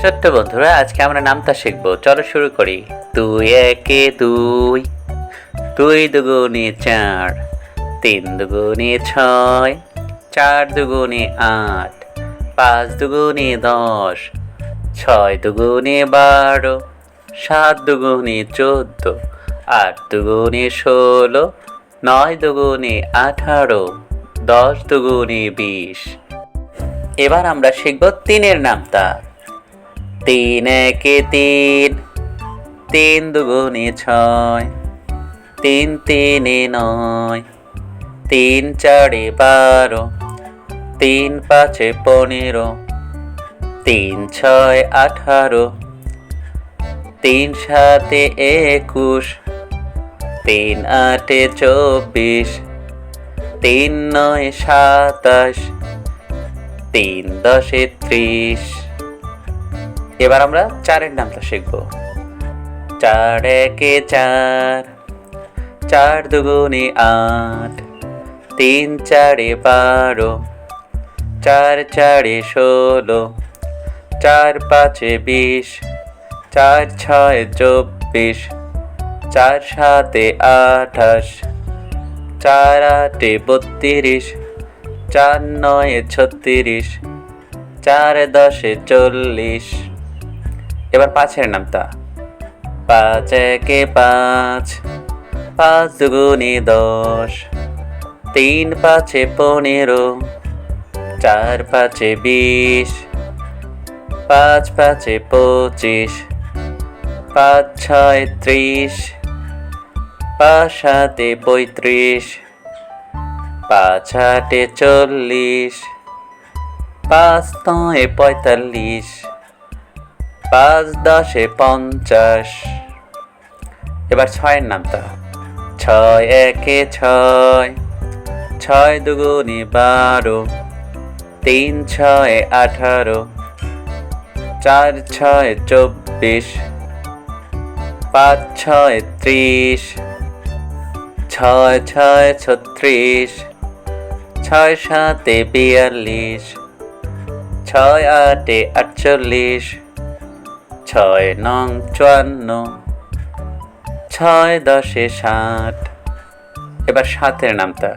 ছোট্ট বন্ধুরা, আজকে আমরা নামতা শিখবো। চলো শুরু করি। 2 একে 2, 2 দুগুণে 4, 3 দুগুণে 6, 4 দুগুণে 8, 5 দুগুণে 10, 6 দুগুণে 12, 7 দুগুণে 14, 8 দুগুণে 16, 9 দুগুণে 18, 10 দুগুণে 20। এবার আমরা শিখব 3-এর নামতা। 3 একে 3, 3 দুগুণে 6, 3 তিনে 9, 3 চারে 12, 3 পাঁচে 15, 3 ছয় 18, 3 সাতে 21, 3 আটে 24, 3 নয় 27, 3 দশে 30। এবার আমরা 4-এর নামটা শিখব। 4 একে 4, 4 দুগুণে 8, 3 চারে 12, 4 চারে 16, 4 পাঁচে 20, 4 ছয় 24, 4 সাতে 28, 4 আটে 32, 4 নয়ে 36, 4 দশে 40। এবার 5-এর নামতা। 5 একে 5, 5 দুগুণে 10, 3 পাঁচে 15, 4 পাঁচে 20, 5 পাঁচে 25, 5 ছয় 30, 5 সাতে 35, 5 আটে 40, 5 নয়ে 45, 5 দশে 50। এবার 6-এর নামতা। 6 একে 6, 6 দুগুণে 12, 3 ছয় 18, 4 ছয় 24, 5 ছয় 30, 6 ছয় 36, 6 সাতে 42, 6 আটে 48, 6 নং 54, 6 দশে 60। এবার 7-এর নামতা।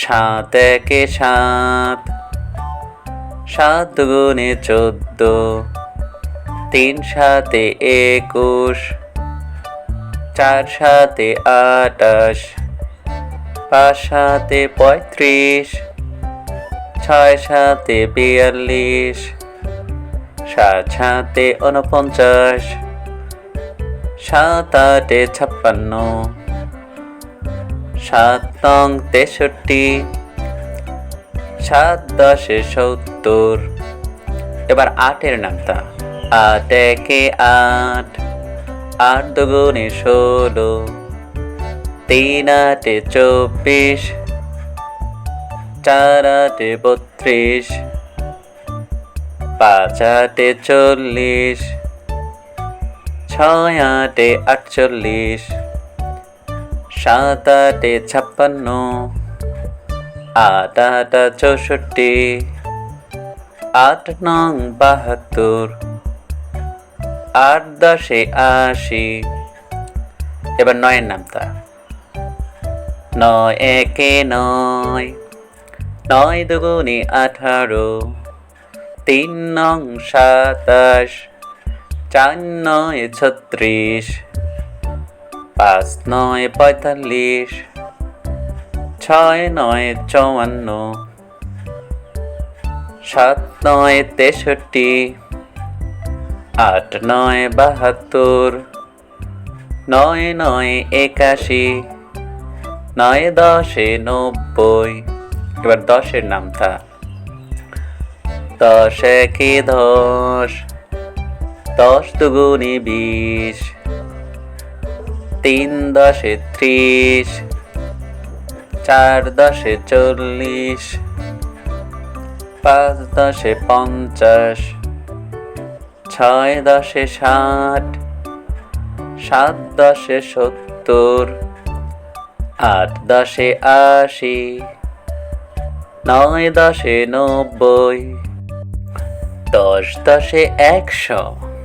7 একে 7, 7 দুগুণে 14, 3 সাতে 21, 4 সাতে 28, 5 সাতে 35, 6 সাতে 42, 7 সাতে 49, 7 আটে 56, 7 নং 63, 7 দশে 70। এবার 8-এর নামতা। 8 একে 8, 8 দুগুণে 16, 3 আটে 24, 4 আটে 32, 5 আটে 40, 6 আটে 48, 7 আটে 56, 8 আটা 64, 8 নং 72, 8 দশে 80। এবার 9-এর নামতা। 9 একে 9, 9 দুগুণে 18, 3 নং 27, 4 নয় 36, 5 নয় 45, 6 নয় 54, 7 নয় 63, 8 নয় 72, 9 নয় 81, 9 দশে 90। এবার 10-এর নামতা। 10 একে 10, 10 দুগুণে 20, 3 দশে 30, 4 দশে 40, 5 দশে 50, 6 দশে 60, 7 দশে 70, 8 দশে 80, 9 দশে 90। 10 10 100